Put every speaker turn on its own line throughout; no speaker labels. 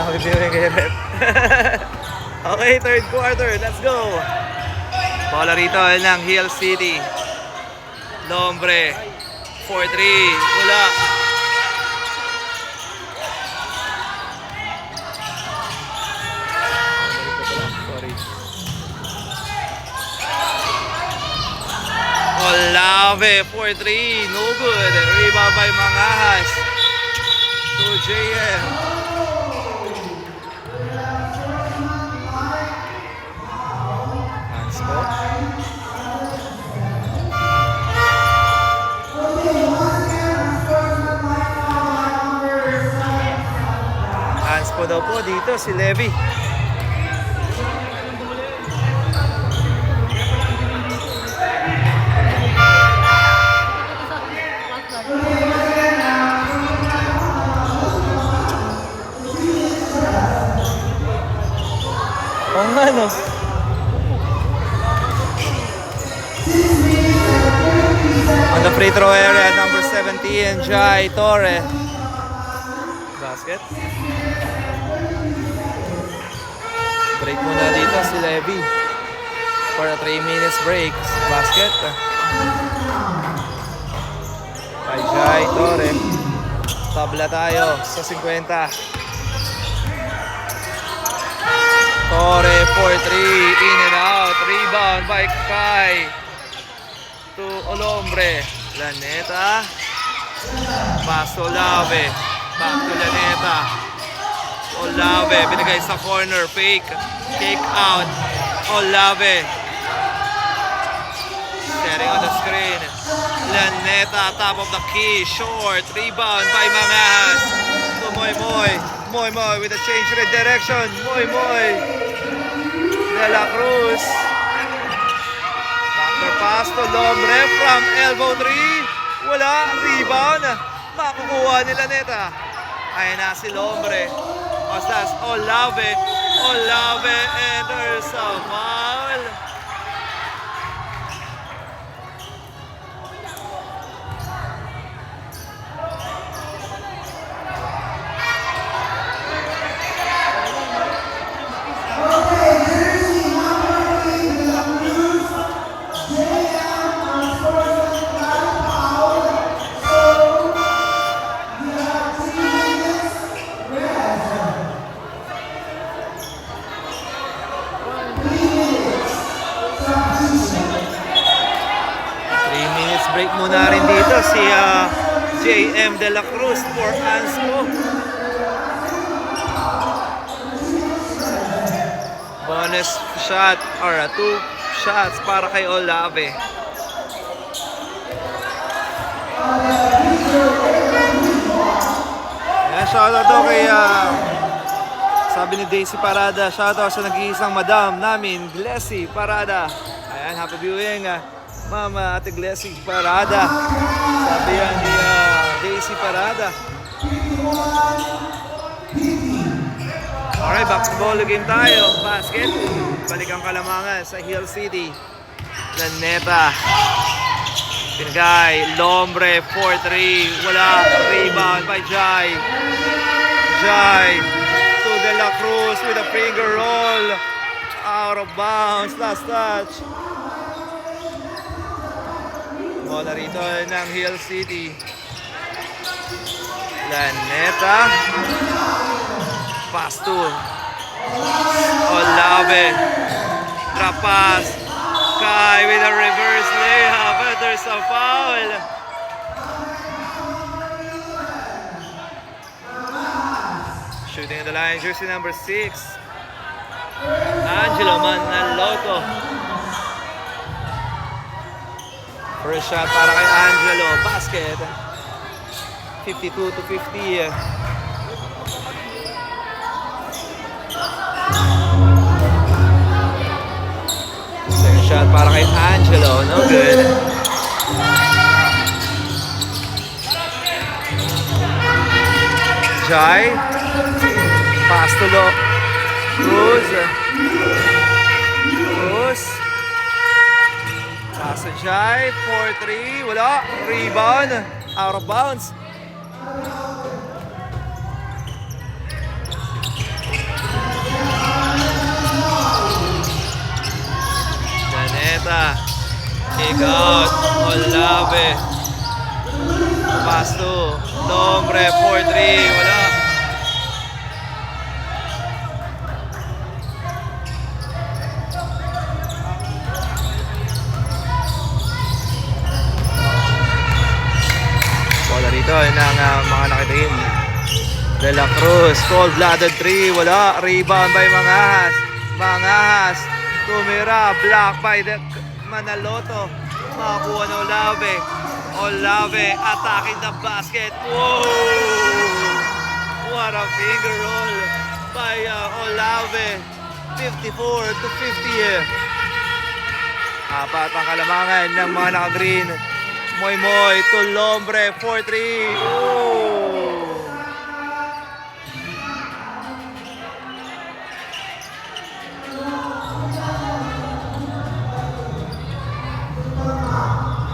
Happy viewing kay Rep. Okay, third quarter. Let's go. Bola rito ng Hill City. Lombre. 4-3. Wala. Sorry. Olave. 4-3. No good. Rebound by Mangahas. To JM. Anspo. Anspo daw po dito si Levy. Oo nga no. On the free throw area, number 17, Jai Torre. Basket. Break muna dito si Levy. For a 3 minutes break. Basket. Kay Jai Torre. Tabla tayo sa 50. Torre, 4-3, in and out, rebound by Kai to Olombre, Laneta, pass to Olave, back to Laneta, Olave, binigay sa corner, fake, kick out, Olave, setting on the screen, Laneta, top of the key, short, rebound by Mangahas, to Moy with a change in direction. Moy De La Cruz. Backer pass to Lombre from elbow 3. Wala. Rebound. Makukuha nila neta. Ayan na si Lombre. Pastas Olave and there's a foul. Break muna rin dito si JM De La Cruz for Anspo. Bonus shot or 2 shots para kay Olave. Yan, shoutout daw kay sabi ni Daisy Parada, shoutout sa nag-iisang madam namin, Glessy Parada. Ayan, happy viewing Mama Ate Glessy Parada. Sabi yan ni Daisy Parada. Alright, basketball game tayo. Basket. Balik ang Kalamangan sa Hill City. Laneta. Pinagay. Lombre. 4-3. Wala. Rebound by Jai. Jai. To De La Cruz with a finger roll. Out of bounds. Last touch. Bola rito ng Hill City. Laneta. Pass to Olave. Drop pass. Kai with a reverse layup. But there's a foul. Shooting at the line, jersey number 6. Angelo Manaloto. First shot para kay Angelo. Basket. 52-50. Second shot para kay Angelo. No good. Jai. Pass to Cruz. Pass to Jai. 4-3. Wala. Rebound. Out of bounds. Neta. Kick out. Olave. Pass to Lombre. 4-3. Wala. Bola rito ng mga nakitain. De La Cruz, cold-blooded 3, wala. Rebound by Mangahas. Mangahas, tumira, block by the Manaloto. Makakuha ng Olave. Olave attacking the basket. Whoa! What a finger roll by Olave. 54-50. Apat ang kalamangan ng mga naka-green. Moy to Lombre, 4-3. Oh!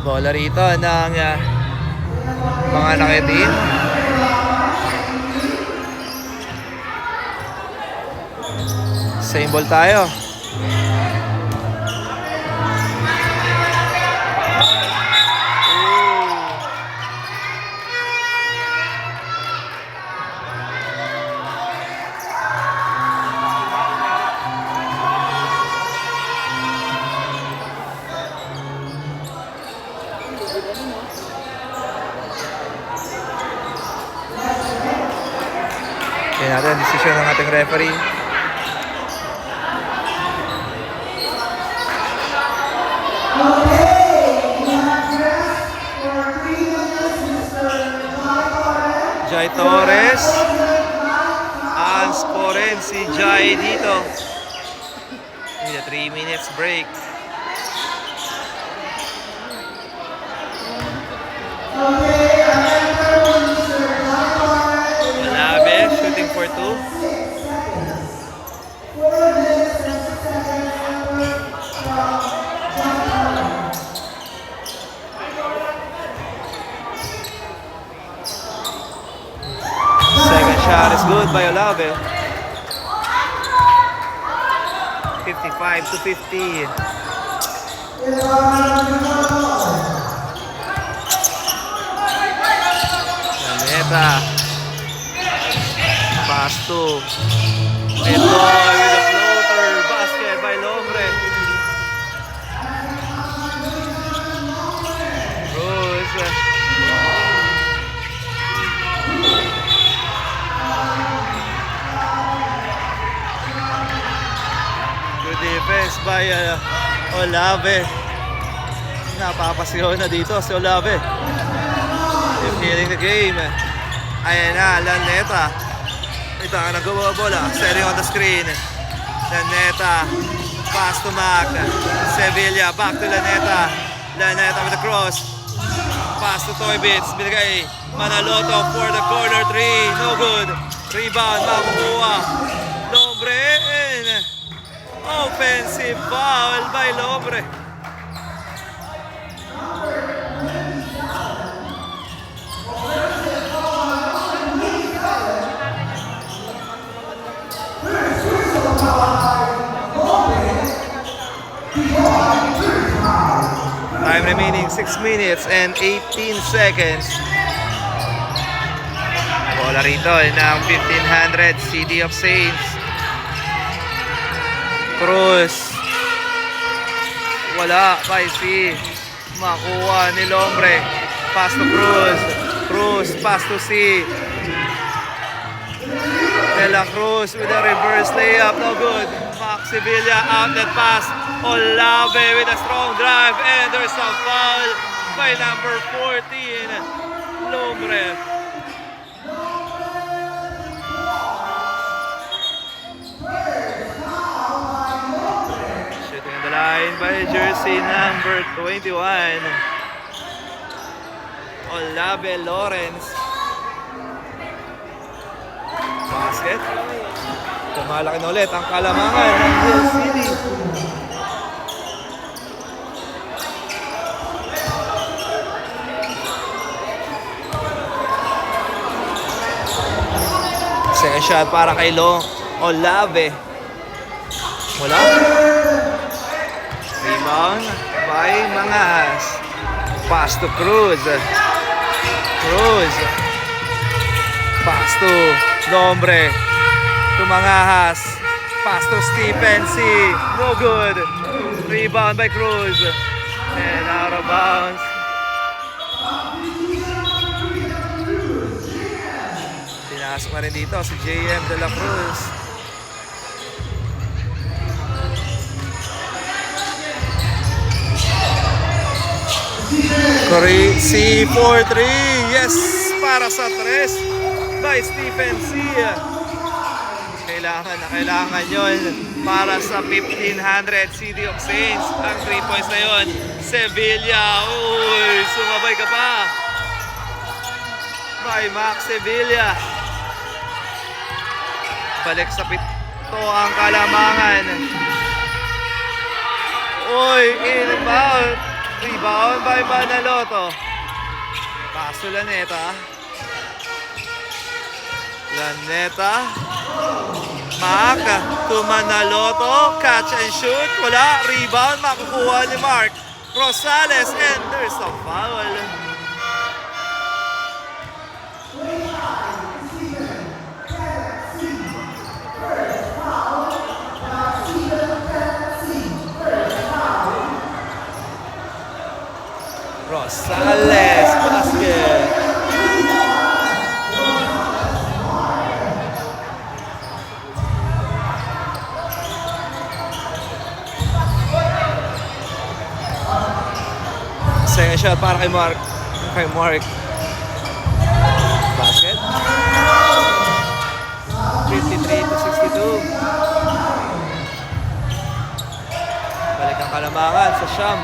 Bola rito ng mga nakitin. Same ball tayo. Tingnan natin ang desisyon ng ating referee. Jai Torres. Ang scoren si Jai dito. With a 3 minutes break. Olave shooting for 2. Second shot is good by Olave. 55-50. Neta. Pass to Etoy with a floater. Basket by Lombre. Cruz. Good defense by Olave. Napapasigaw na dito si Olave. He's healing the game. Ayan na, Laneta. Ito ang nagawa bola. Setting on the screen. Laneta. Pass to Mac. Sevilla. Back to Laneta. Laneta with the cross. Pass to Toybits. Binigay. Manaloto for the corner 3. No good. Rebound. Makukuha. Lombre. And offensive foul by Lombre. Time remaining 6 minutes and 18 seconds. Bola rito ng 1500 City of Saints. Cruz. Wala. By C. Makuha ni Lombre. Pass to Cruz. Cruz. Pass to C. De La Cruz with a reverse layup. No good. Max Sevilla outlet pass. Olave with a strong drive. And there's a foul by number 14. Lombre. Shooting on the line by jersey number 21. Olave Lawrence. Basket. Tumalaki na ulit ang kalamangan ng Hill City. Second shot para kay Olave. Wala. Rebound. by Mangas. Pass to Cruz. Cruz. Pass to Nombre. To Mangas. Pass to Stephen C. No good. Rebound by Cruz. And out of bounds. Pinasok na rin dito si JM De La Cruz. Corey C4-3. Yes! Para sa 3 by Stephen C. Kailangan yun para sa 1500 City of Saints. Ang 3 points na yun. Sevilla. Uy, sumabay ka pa. By Max Sevilla. Balik sa pito ang Kalamangan. Uy, inbound. Rebound by Manaloto. Paso Laneta. Mac to Manaloto. Catch and shoot. Wala. Rebound. Makukuha ni Mark Rosales. And there's a foul. Rosales. Basket. Second shot para kay Mark. Basket. 53-62. Balik ang Kalamangan sa Siyam.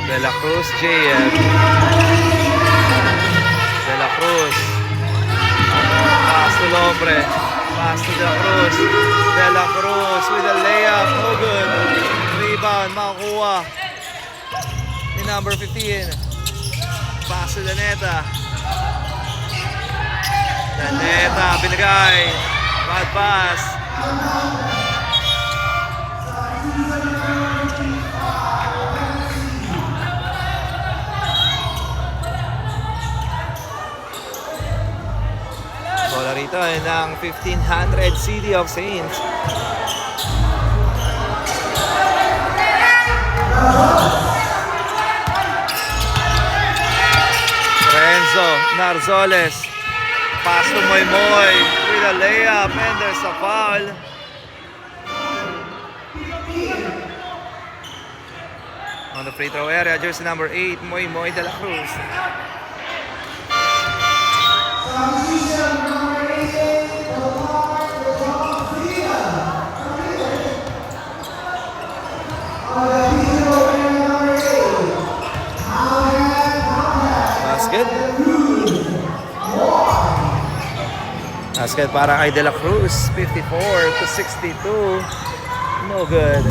De La Cruz, JM. De La Cruz. Pass to Lombre. Pass to De La Cruz. De La Cruz with a layup. No good. Rebound. Makukuha ni number 15. Pass to Laneta. Binigay. Bad pass. Bola rito ng 1500 City of Saints. Renzo Narzoles. Pass to Moy with a layup and there's a foul. On the free throw area, jersey number 8, Moy De La Cruz. Basket para kay De La Cruz. 54-62. No good.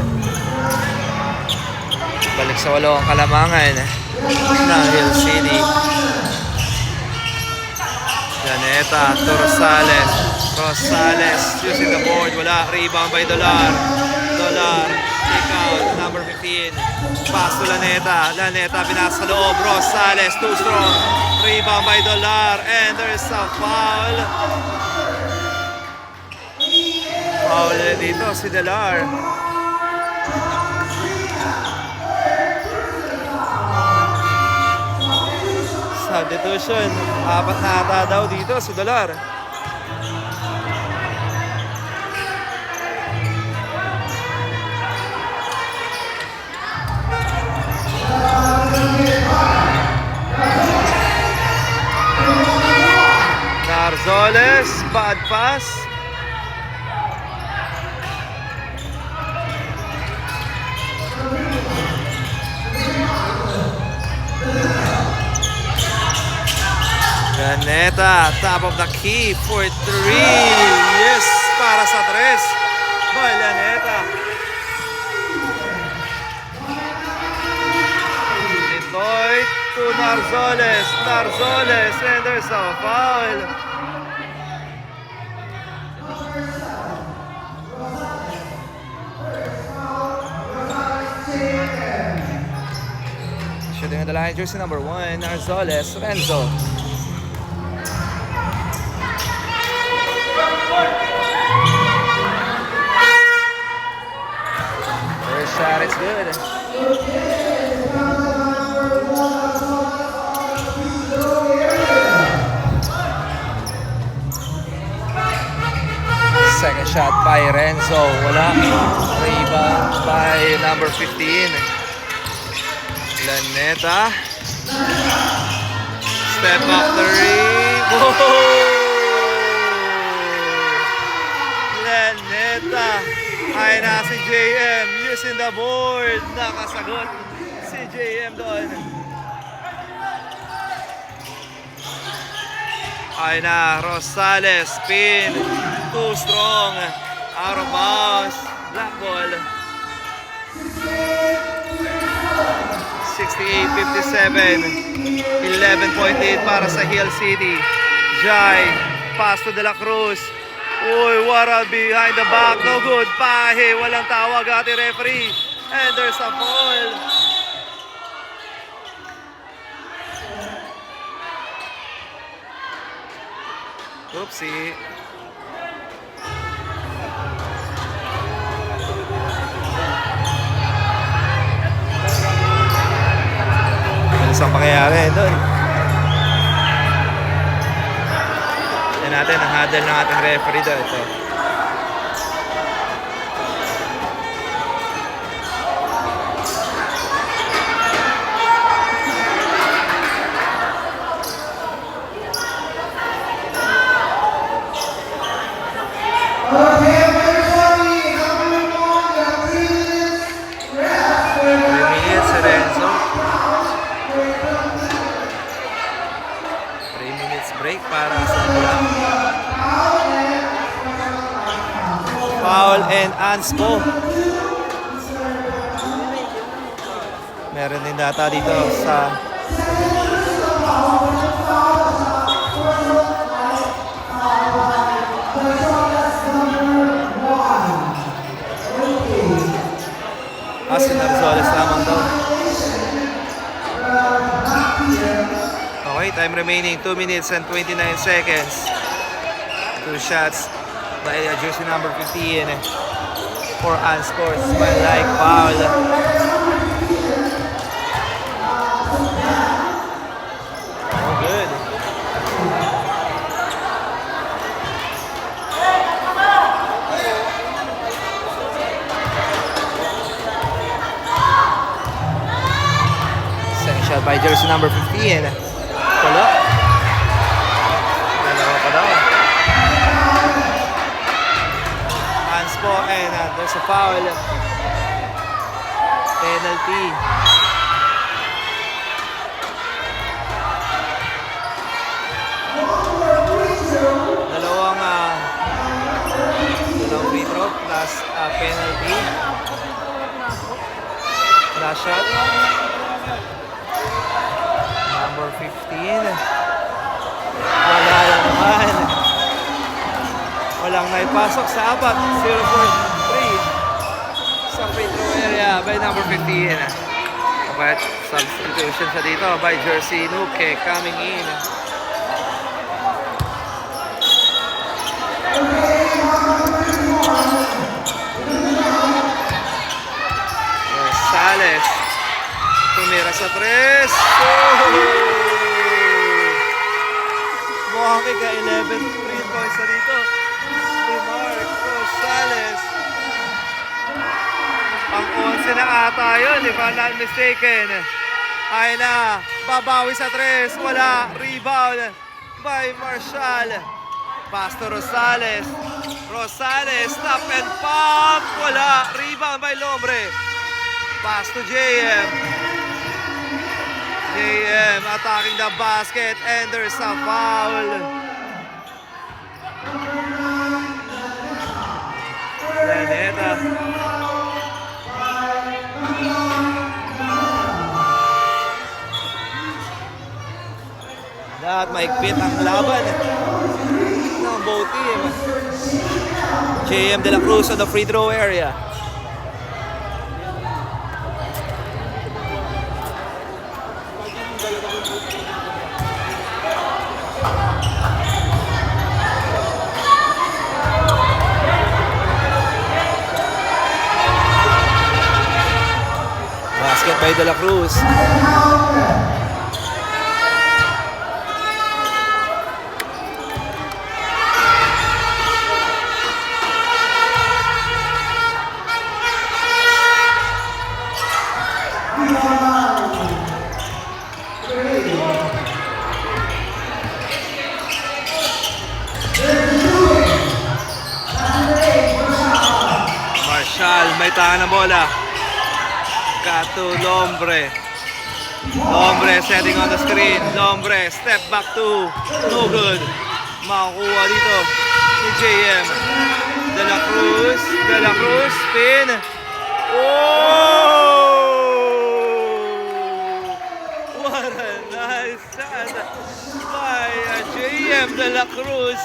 Balik sa 8 ang Kalamangan ng Hill City. Laneta to Rosales. Using the board. Wala. Rebound by Dolar. Take out. Number 15. Pass to Laneta. Binasa sa loob. Rosales. Too strong. Rebound by Dolar. And there's a foul. Foul dito si Dolar. Substitution. 4 na ata daw dito si Dolar. Narzoles, bad pass. Laneta, top of the key for 3. Yes, para sa 3. By Laneta. Toit to Narzoles. Narzoles, and there's a foul. Shooting at the line, jersey number 1, Narzoles, Renzo. First shot, it's good. Second shot by Renzo, wala. Rebound by number 15. Laneta. Step back three. Whoa! Laneta. Ay na si JM using the board. Nakasagot si JM doon. Ay na, Rosales, spin. Too strong. Out of bounds. Black ball. 68-57. 11.8 para sa Hill City. Jai. Pass to De La Cruz. Uy, what a behind the back. No good. Pahe. Walang tawag ati referee. And there's a foul. Oopsie. Ano ang pangyayari doon? Yan natin ang huddle ng ating referee doon. Ito. Break para sa foul and Anspo. Meron din data dito sa Asin Narzoles lamang daw. Okay, time remaining 2 minutes and 29 seconds. 2 shots by jersey number 15 for unscored smell like foul. Oh, good. Second shot by jersey number 15. Wala. Dalawa pa daw. Hands po and there's a foul. Penalty. Dalawang free throw plus penalty. Last shot. Number 15. Wala naman. Walang naipasok sa apat. 0 for 3 sa free throw area by number 15. But substitution siya dito by jersey Nuke coming in. Rosales. Tumira sa 3. Mukhang ka 11 3 points na dito. Mark Rosales. Pang 11 na ata yun, if I'm not mistaken. Ay na, babawi sa 3. Wala, rebound by Marshall. Pass to Rosales. Rosales, stop and pump. Wala, rebound by Lombre. Pass to JM. JM attacking the basket and there's a foul. Laneta. at mahigpit ang laban ng both team. JM De La Cruz on the free throw area. Basket by De La Cruz. Marshall, may tahan ng bola. Kato Lombre. Lombre setting on the screen. Lombre, step back two. No good. Makukuha dito ni JM. De La Cruz. De La Cruz, spin. Oh! What a nice shot by JM De La Cruz.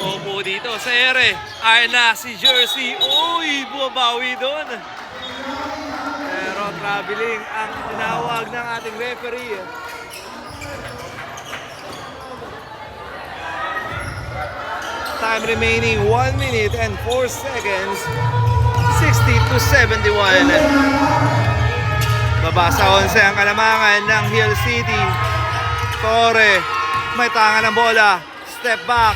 Umupo dito sa ere. Ay na si Jersey. Uy, bumabawi doon. Pero traveling ang tinawag ng ating referee. Time remaining 1 minute and 4 seconds. 60-71. Babasa 11 ang kalamangan ng Hill City. Torre, may tangan ng bola. Step back.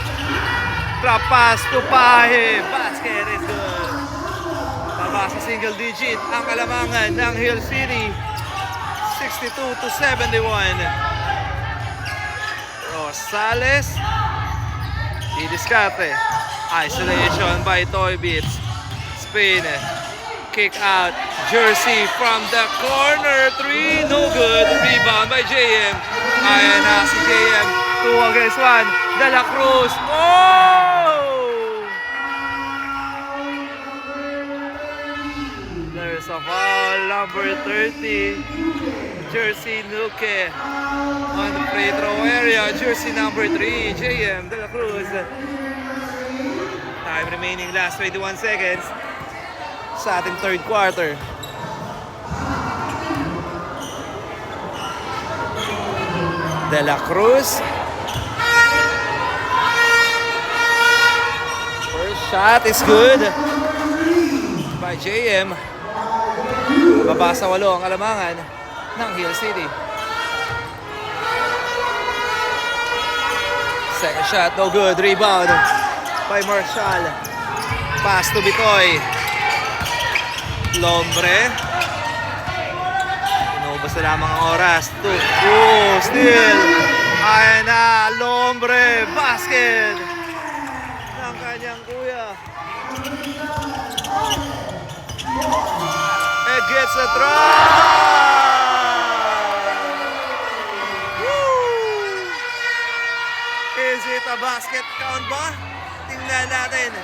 Drop pass to Pahe. Basket is good. Babasa single digit ang kalamangan ng Hill City. 62-71. Rosales. Didiskarte. Isolation by Toy Beats. Spin. Kick out. Jersey from the corner. 3. No good. Rebound by JM. Ayan na si JM. 2 against 1. De La Cruz. Oh! There's a foul. Number 30. Jersey Nuke. On the free throw area. Jersey number 3. JM De La Cruz. Time remaining last 21 seconds sa ating third quarter. De La Cruz. First shot is good by JM. Babasa 8 ang kalamangan ng Hill City. Second shot, no good. Rebound by Marshall. Pass to Bitoy. Lombre. Inubos na lamang ang oras. Steal. Ayan na, Lombre. Basket ng kanyang kuya. It gets a try. Is it a basket count ba? Tingnan natin.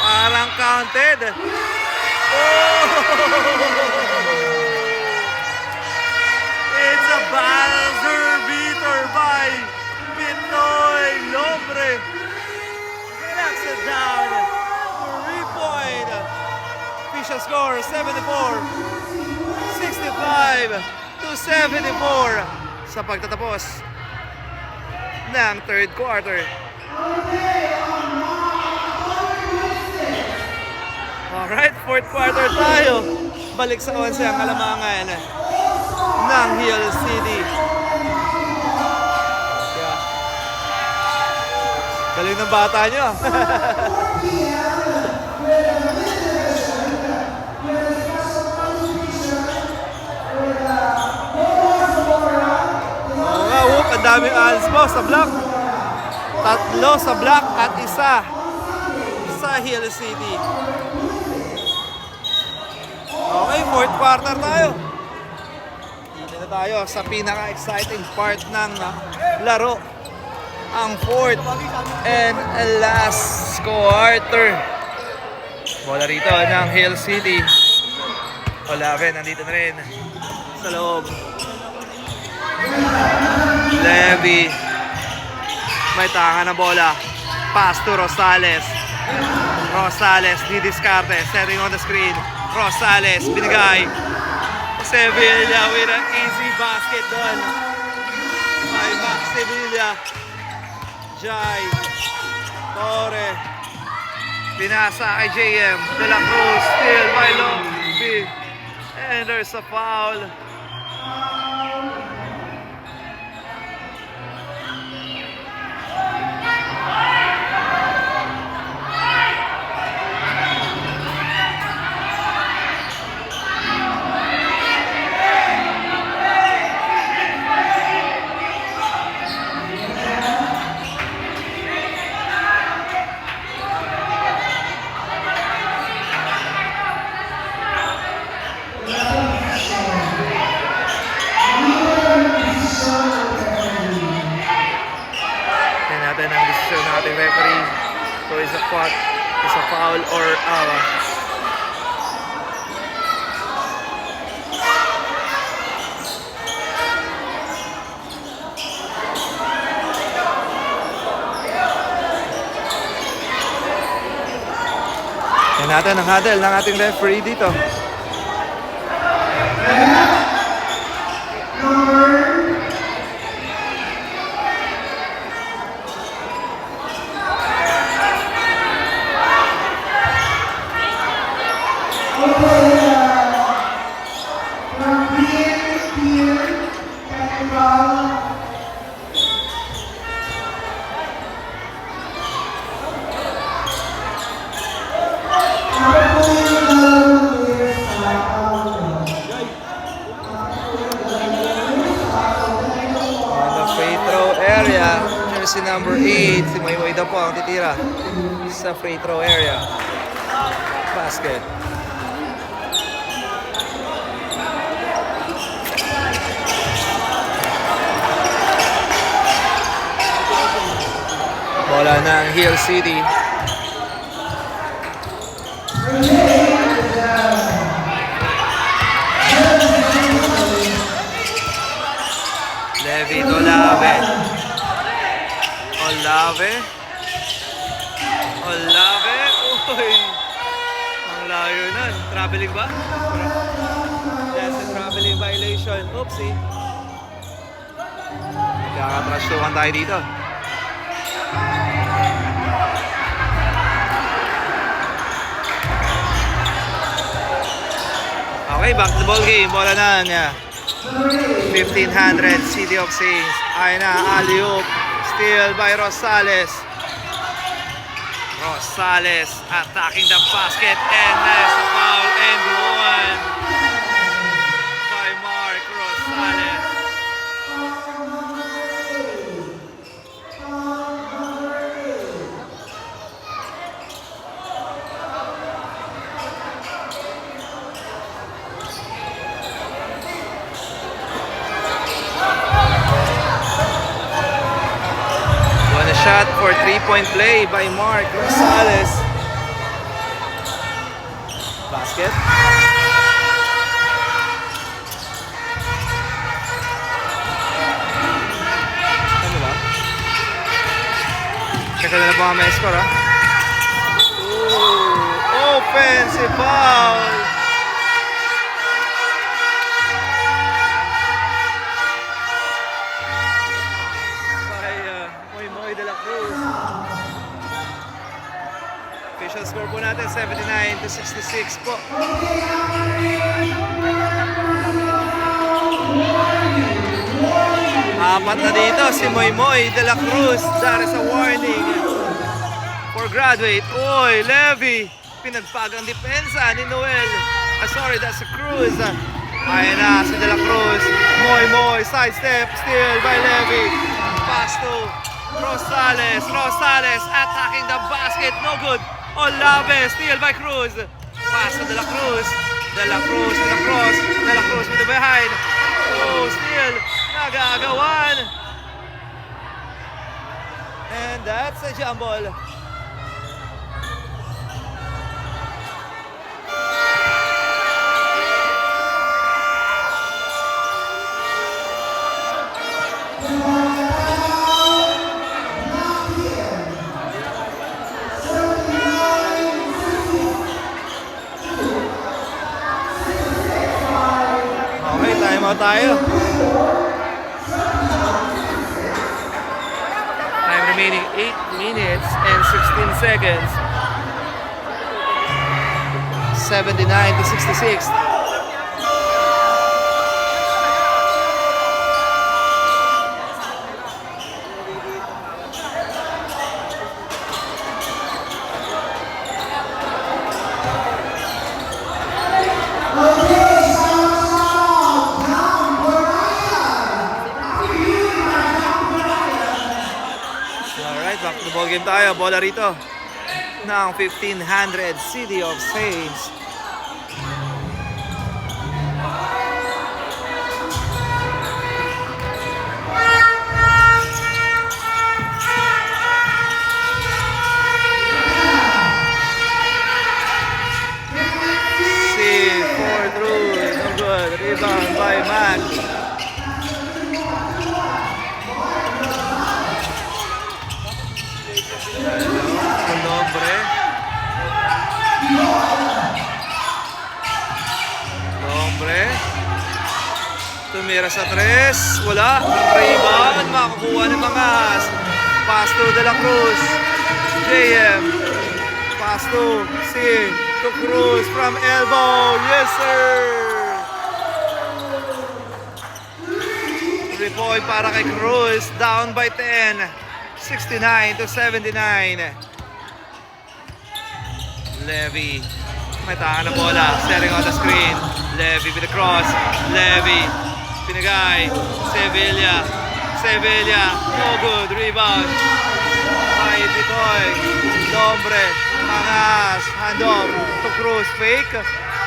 Parang counted. Oh! It's a buzzer beater by Bitoy Lombre. Knocks it down. 3-point. Official score 65-74 sa pagtatapos ng third quarter. Alright, fourth quarter tayo. Balik sa 11 ang kalamangan ng Hill City. Yeah. Galing ng bata nyo. Oo nga, ang daming alspo sa block. 3 sa block at 1 sa Hill City. Okay, fourth quarter tayo. Dito na tayo sa pinaka-exciting part ng laro. Ang fourth and last quarter. Bola rito ng Hill City. Olaven, nandito na rin sa loob Levy. May taka na bola. Pass to Rosales. Rosales, didiskarte. Setting on the screen. Rosales, binigay. Sevilla with an easy basket doon. By Max Sevilla. Jai. Torre. Pinasa kay JM. De La Cruz. Still by Lobby. And there's a foul. Natin ang desisyon ng ating referee. So is a foul or yan natin ang huddle ng ating referee dito. Si number 8, si Maymay daw po ang titira sa free throw area. Basket. Bola ng Hill City. Levy Dolave. Olave. Uy. Ang layo nun. Traveling ba? That's a traveling violation. Oopsie. Magkakatrash-tukan tayo dito. Okay, back to the ball game. Bola na niya. 1500 City of Saints. Ayun na, alley-oop. Steal by Rosales. Rosales attacking the basket and there's a foul and one by Mark Rosales. Shot for 3-point play by Mark Rosales. Basket. Ano ba? Check na po ang may score, ha? Ooh, offensive foul. De La Cruz. Official score po natin 79-66 po. Apat na dito si Moymoy De La Cruz. That is a warning for graduate. Oy, Levy. Pinagpag ang depensa ni Noel. Sorry, that's a Cruz. Ayun na si De La Cruz. Moymoy, sidestep, steal by Levy. Pass to Rosales attacking the basket, no good. Olave, steal by Cruz. Pass to De La Cruz. De La Cruz with the behind. Oh, steal. Nagagawan. And that's a jump ball. tayo. Time remaining 8 minutes and 16 seconds. 79 to 66. Alright, back to the ball game tayo. Bola rito ng 1500 City of Saints. Rebound by Max. Nombre. Tumira sa tres. Wala. Rebound. Makakuha ng mga Has. Pass to De La Cruz. JM. Pass to Cruz from elbow. Yes, sir. 3-point para kay Cruz, down by 10, 69 to 79. Levy, may taka na bola, setting on the screen. Levy with the cross, Levy, pinagay, Sevilla, no good, rebound. By Titoy, Nombre, Mangas, handoff to Cruz, fake.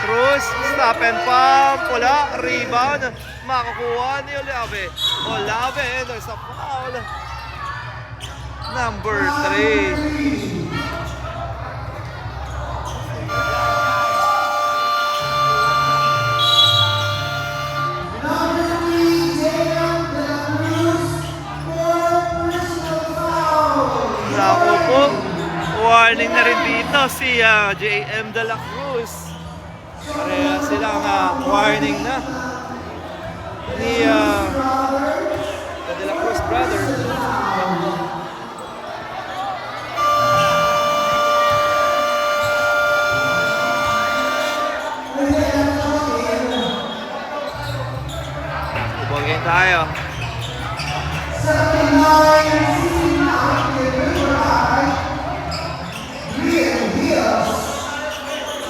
Cruz, stop and pump, wala, rebound, makakuha ni Olave. There's a foul. Number 3. Naku po, warning na rin dito si JM De La Cruz. Pareha silang warning na ni the De La Cruz brother. Ibogin tayo.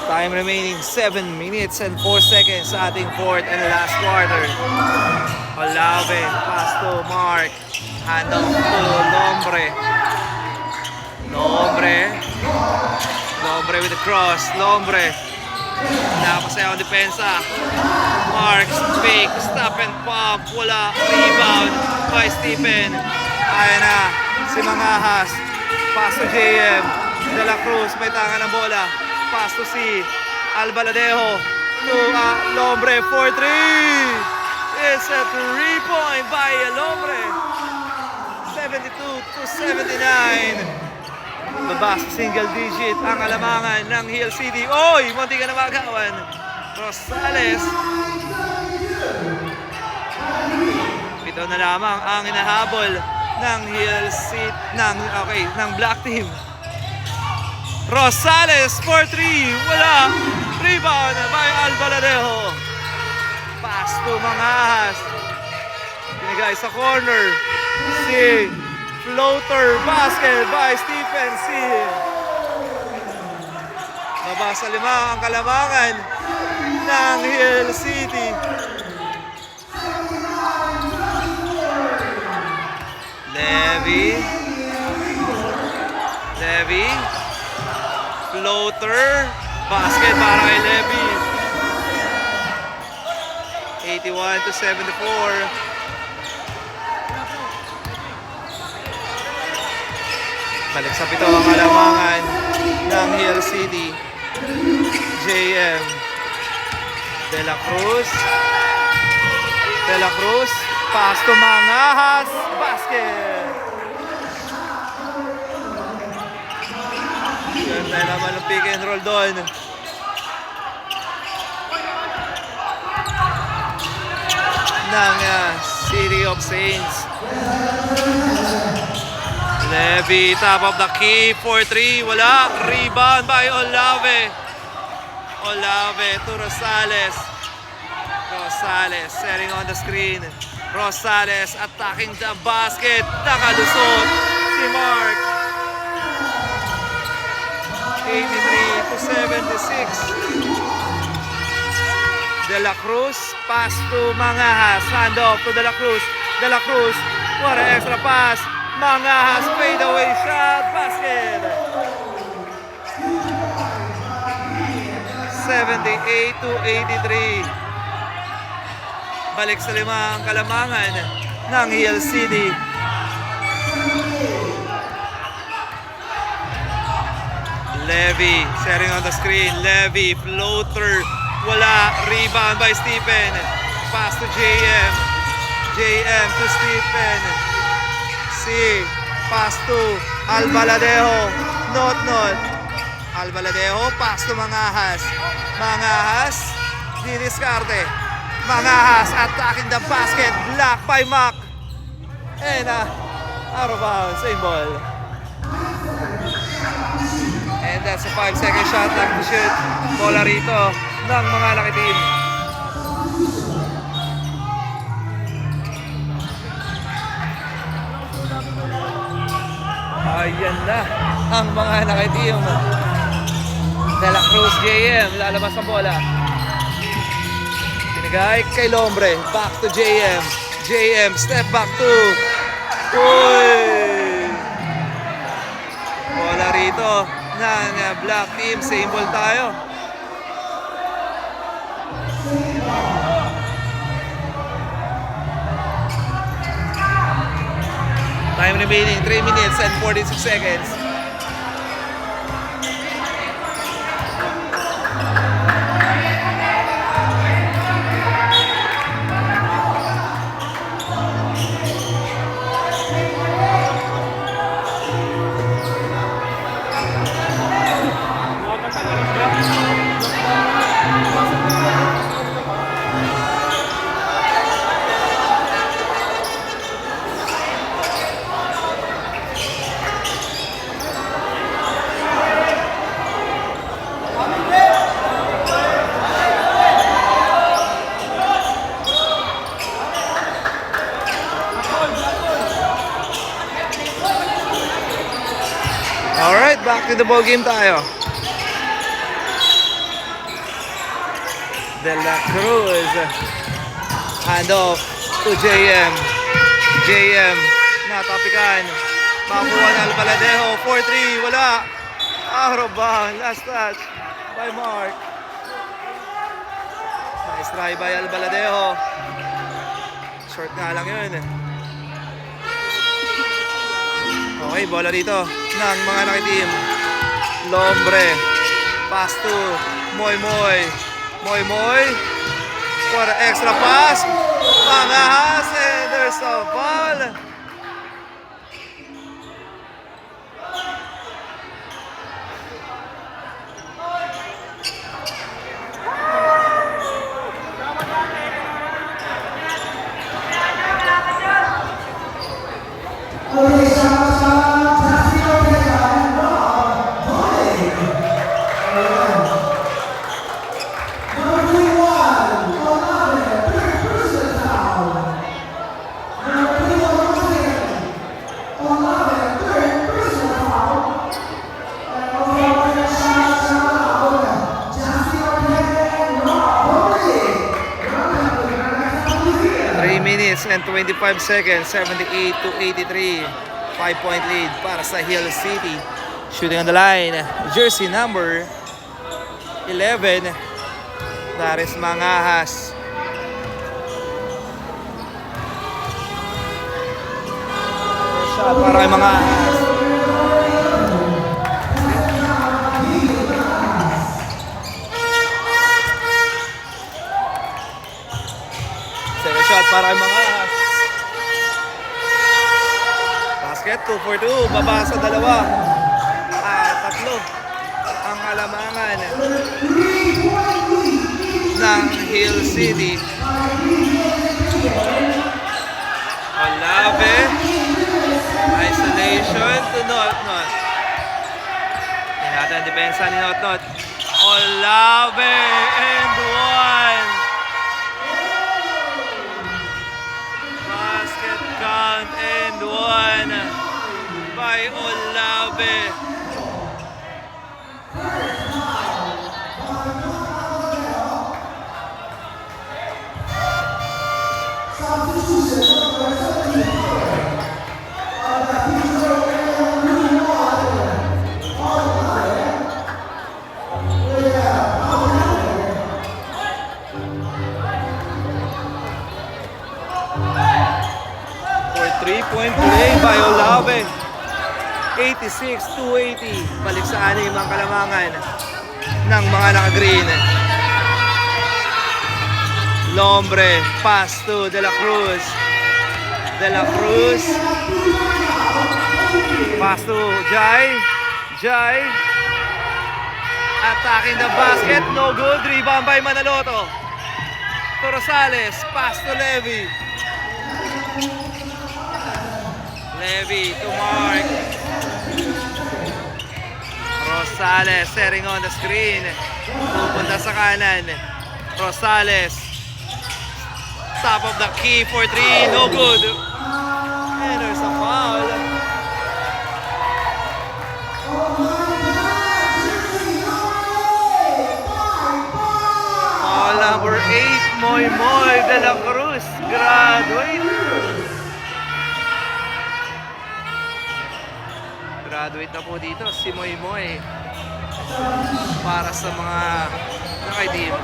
Time remaining 7 minutes and 4 seconds sa ating fourth and last quarter. Olave, pass to Mark. Handoff to Nombre with the cross. Nombre. Napasaya ang depensa. Mark, fake, stop and pump. Wala, rebound by Stephen. Ayan na, si Mangas. Pass to JM. De La Cruz, may tanga ng bola. Pass to si Albaladejo to Lombre for 3. It's a 3-point by Lombre. 72 to 79. Baba sa single digit ang alamangan ng Hill City. Oy, munti ka na magawan. Rosales. Ito na lamang ang inahabol ng Hill City ng Black Team. Rosales for 3. Wala. Rebound by Albaladejo. Pass to Mangas. Pinigay sa corner. Si floater basket by Stephen C. Baba sa 5 ang kalamangan ng Hill City. Levy. Floater. Basket para kay Levy. 81 to 74. Balik sa pito ang alamangan ng Hill City. JM. De La Cruz. Pass to Mangas. Basket. Ganda naman ang pick and roll doon. ng City of Saints. Levy, top of the key for 3. Wala. Rebound by Olave. Olave to Rosales. Rosales setting on the screen. Rosales attacking the basket. Nakalusot si Mark. 83 to 76. De La Cruz, pass to Mangahas. Hand off to De La Cruz. De La Cruz, what an extra pass. Mangahas, fade away shot, basket. 78 to 83. Balik sa limang kalamangan ng Hill City. Levy, setting on the screen. Levy, floater. Wala. Rebound by Stephen. Pass to JM. JM to Stephen. Pass to Albaladejo. Not. Albaladejo, pass to Mangahas. Mangahas, didiskarte. Mangahas attacking the basket. Blocked by Mac. And out of bounds. Same ball. And that's a 5-second shot left to shoot. Bola rito ng mga laki team. Ayan na ang mga laki team. De La Cruz, JM, lalabas ang bola. Pinagay kay Lombre. Back to JM. JM, step back to. Uy! Bola rito ng black team. Same ball tayo. Time remaining 3 minutes and 46 seconds. Alright, back to the ball game tayo. De La Cruz. Hand off to JM. JM, natapikan. Makuha ng Albaladejo. 4-3, wala. Out of bounds. Last touch by Mark. Nice try by Albaladejo. Short nga lang yun. Okay, bola dito ng mga laki team. Lombre. Pass to Moy Moy. Moy Moy. For an extra pass. Mangahas. And there's a ball. And 25 seconds, 78 to 83. 5-point lead para sa Hill City. Shooting on the line, jersey number 11. That is Mangahas. Shot para kay Mangahas. Second shot para kay Mangahas. Basket, 2 for 2. Baba sa dalawa. Tatlo ang halamangan ng Hill City. Olave. Isolation to Notnot. Yan natin ang depensa ni Notnot. Olave and one. Basket count and one by Olave. For 3-point play by Olave. 86-80. Balik sa anim ang kalamangan ng mga naka-green. Lombre, pass to De La Cruz. De La Cruz. Pass to Jai. Jai. Attacking the basket. No good. Rebound by Manaloto. To Rosales. Pass to Levy. Levy to Mark. Rosales setting on the screen. Pupunta sa kanan. Rosales. Top of the key for three. No good. And there's a foul. Foul number 8. Moy Moy De La Cruz. Graduate. Graduate na po dito si Moy Moy. Para sa mga naka-team.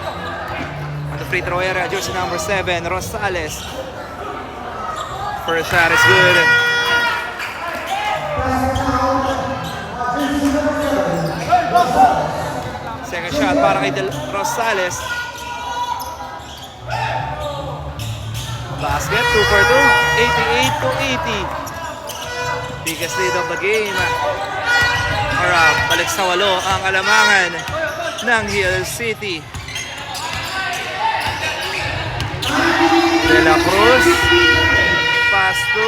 On the free throw area, jersey number 7, Rosales. First shot is good. Second shot para kay Rosales. Basket, 2 for 2, 88-80. Biggest lead of the game. Balik sa 8 ang kalamangan ng Hill City. De La Cruz. Pass to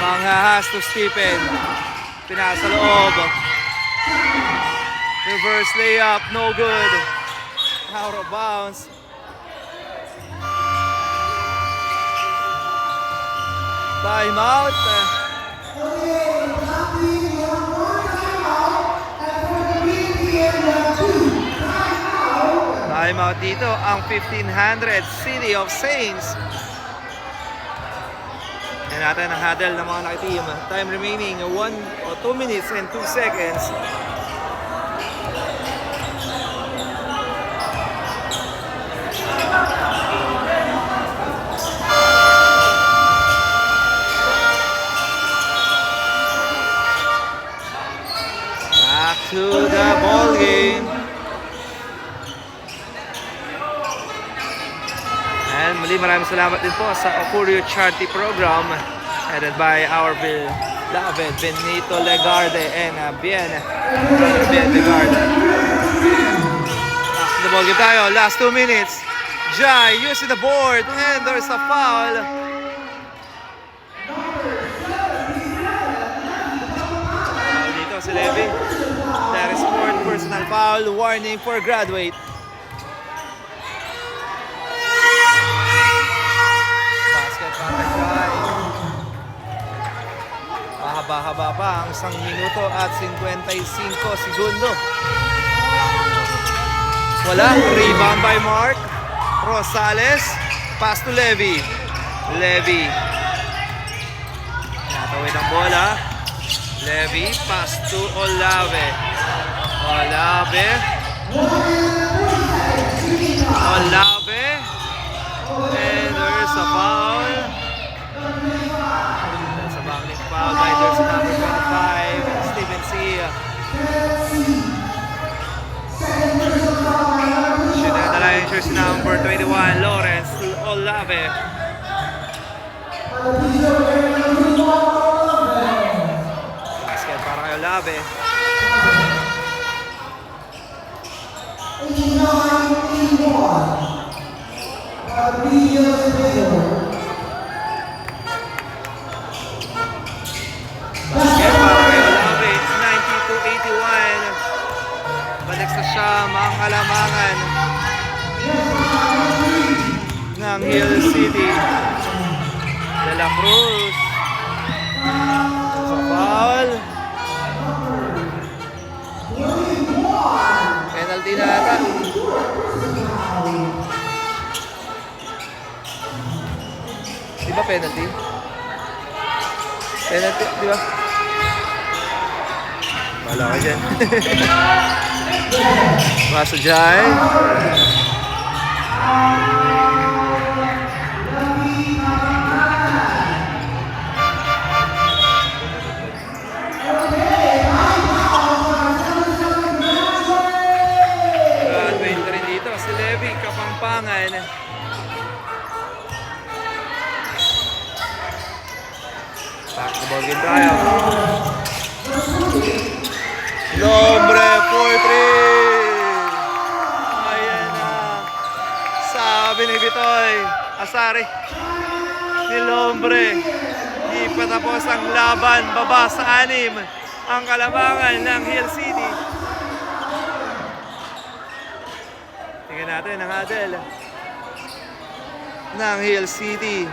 Manghahas to Stephen. Pinasa loob. Reverse layup. No good. Out of bounds. Timeout. Timeout dito ang 1500 City of Saints. Yan natin ang huddle ng mga naki-team. Time remaining 2 minutes and 2 seconds. Back to the ball game. And muli maraming salamat din po sa Courier Charity Program headed by our beloved Benito Legarde and Bien Legarde. Back to the ball game tayo. Last 2 minutes. Jai using the board and there's a foul. Dito si Levy. There is fourth personal foul. Warning for graduate. Mahaba-haba pa ang 1 minuto at 55 segundo. Wala. Rebound by Mark. Rosales. Pass to Levy. Levy. Natawid ang bola. Levy. Pass to Olave. Olave. Olave. And there's a foul. That's a bounding foul by jersey number 25, Stephen C. Should have the line jersey number 21, Lawrence Olave. Basket para kay Olave. 89-81. Balik sa Siyam ang kalamangan ng Hill City. De La Cruz sa foul. Penalty na ata. Di ba penalty? Penalty, di ba? Wala ka dyan. Pasa dyan. Adventure rin dito. Si Levy, Kapampangan. Basketball game tayo. Lombre for 3. Ayan na. Sabi ni Bitoy. Asari. Ni Lombre. Di patapos ang laban. Baba sa 6. Ang kalamangan ng Hill City. Tingnan natin ang huddle ng Hill City.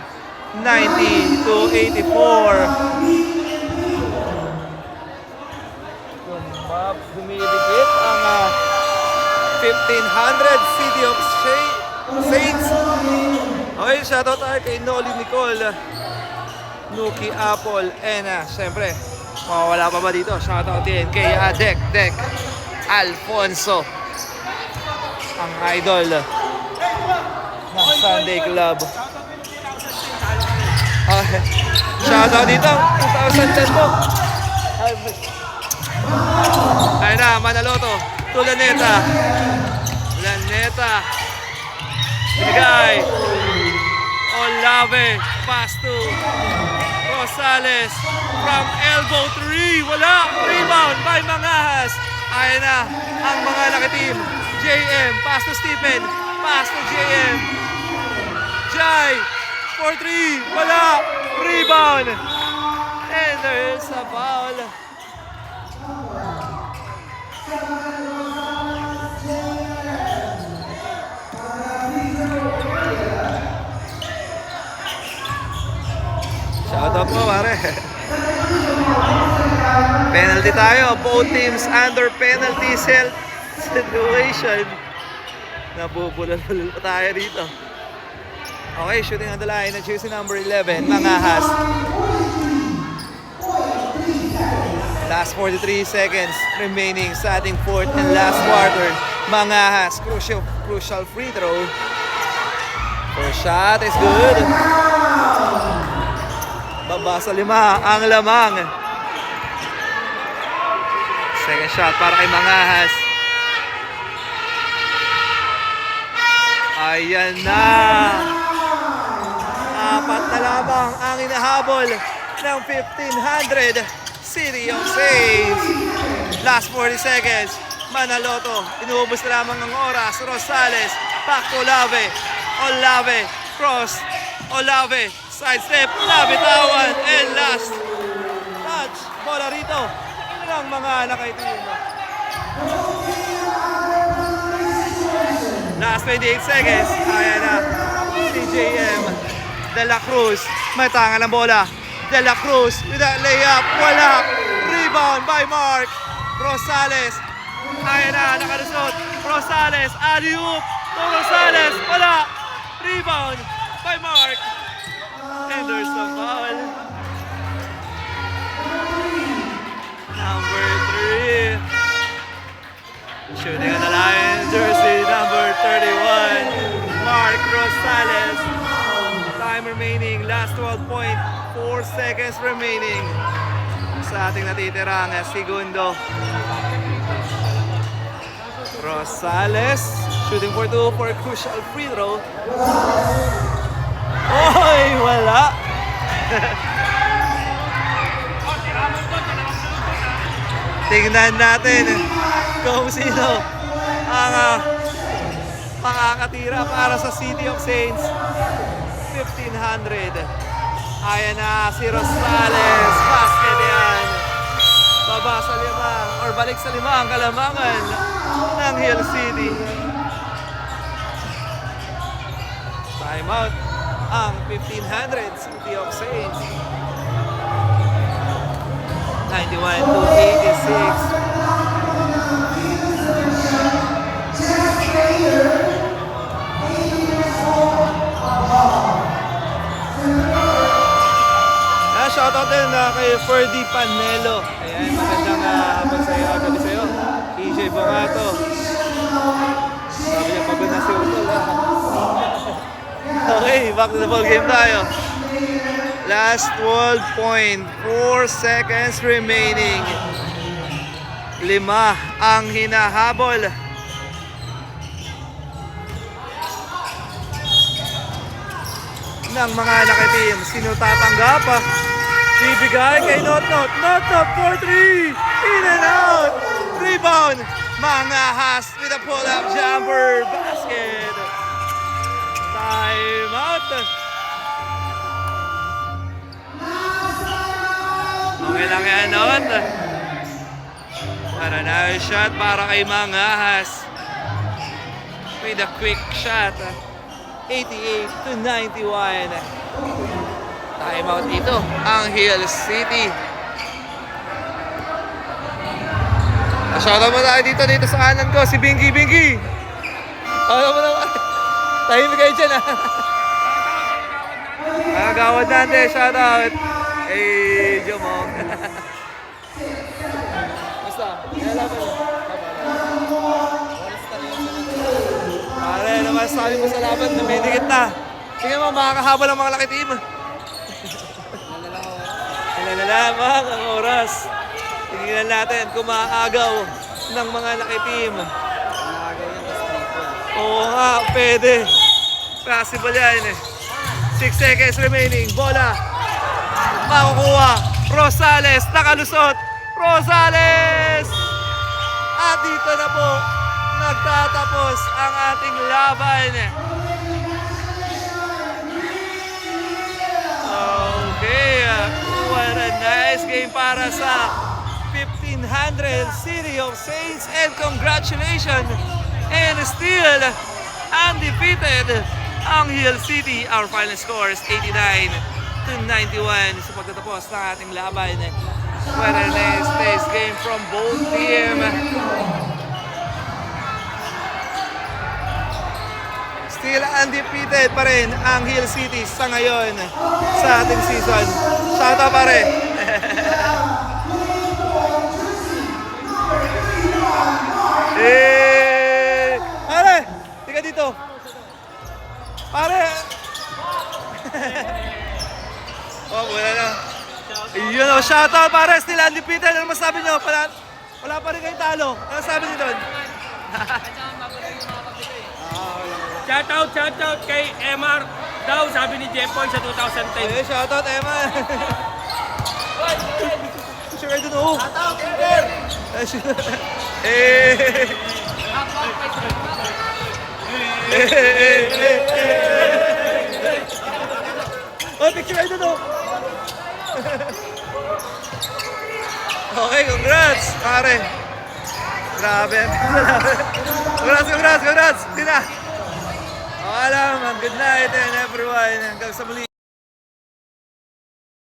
90-84. Dumidikit ang 1500 City of Saints. Okay, shoutout tayo kay Noli Nicole, Nuki Apple, and siyempre, mawawala pa ba dito? Shoutout din kay Dek Alfonso, ang idol ng Sunday Club. Shoutout dito, 2010 po. Ayun na, Manaloto to Laneta. Binigay. Olave, pass to Rosales from elbow 3. Wala, rebound by Mangahas. Ayun na, ang mga laki-team. JM, pass to Stephen, pass to JM. Jai, for 3, wala, rebound. And there's a foul. Shoutout mo, pare. Penalty tayo. Both teams under penalty situation. Nabubulol-bulol pa tayo dito. Okay, shooting on the line at jersey number 11, Mangahas. Last 43 seconds remaining sa ating fourth and last quarter. Mangahas, crucial free throw. First shot is good. Baba sa 5 ang lamang. Second shot para kay Mangahas. Ayan na. 4 na lamang ang inahabol ng 1500 City of Saints. Last 40 seconds. Manaloto. Inuubos na lamang ang oras. Rosales. Back to Olave. Cross. Olave. Sidestep. Nabitawan. And last touch. Bola rito ng mga nakaitim. Last 28 seconds. Ayan na. CJM. De La Cruz. May tangan ng bola. De La Cruz with that layup. Wala. Rebound by Mark. Rosales. Ayan na. Nakalusot. Rosales. Alley-oop. Rosales. Wala. Rebound by Mark. And there's a foul. Number 3. Shooting on the line. Jersey number 31. Mark Rosales. Time remaining. Last 12.4 seconds remaining sa ating natitirang segundo. Rosales shooting for 2 for a crucial free throw. Oy, wala. Tingnan natin kung sino ang makakatira para sa City of Saints. 1500. Ayan na si Rosales. Basket yan. bababa sa limang or balik sa limang kalamangan ng Hill City. Timeout ang 1500 City of Saints. 91-86. Shoutout din kay Ferdy Panelo. Ayan, magandang hapon sa'yo, gabi sa'yo. EJ Bongato. Sabi niya, pagod na si Utol. Okay, back to the ball game tayo. Last 12.4 seconds remaining. 5 ang hinahabol. Ng mga laki-team. Sino tatanggap? Bibigay kay Not-Not. Not-Not for 3. In and out. Rebound. Mangahas with a pull-up jumper. Basket. Time out. Okay lang yan, Not. Para na shot para kay Mangahas. With a quick shot. 88-91. Timeout ito ang Hill City. Shoutout mo tayo dito sa kanan ko, si Bingy. Ano mo naman? Tahimik kayo dyan, ha? Kagawad natin, shoutout. Hey, Jomong. Basta, nalaban mo. Pare, naman sabi mo sa laban, namidikit na. Tingnan mo, makakahabol ang mga laki team. Lamang ang oras. Tingnan natin kung maaagaw ng mga laki team. Oo nga, pwede. Possible yan. 6 seconds remaining. Bola. Makukuha. Rosales, nakalusot. Rosales! At dito na po, nagtatapos ang ating laban. Okay, what a nice game para sa 1500 City of Saints, and congratulations, and still undefeated ang Hill City. Our final score is 89-91 sa pagtatapos ng ating laban. What a nice game from both team. Still undefeated pa rin ang Hill City sa ngayon sa ating season. Shout out pare! Pare! Tika dito! Pare! Oh, wala na. Yun o, shout out pare! Still undefeated. Ano masabi nyo? Wala pa rin kayong talo. Ano sabi nyo doon?
Shoutout kay MR daw, sabi ni Jeffoy sa 2010.
Ay, shoutout MR. Sure, I don't know. Shoutout, oh, picture, I don't know. Okay, congrats, pare. Grabe. Congrats. Tina. Good night and everyone. Hanggang sa muli.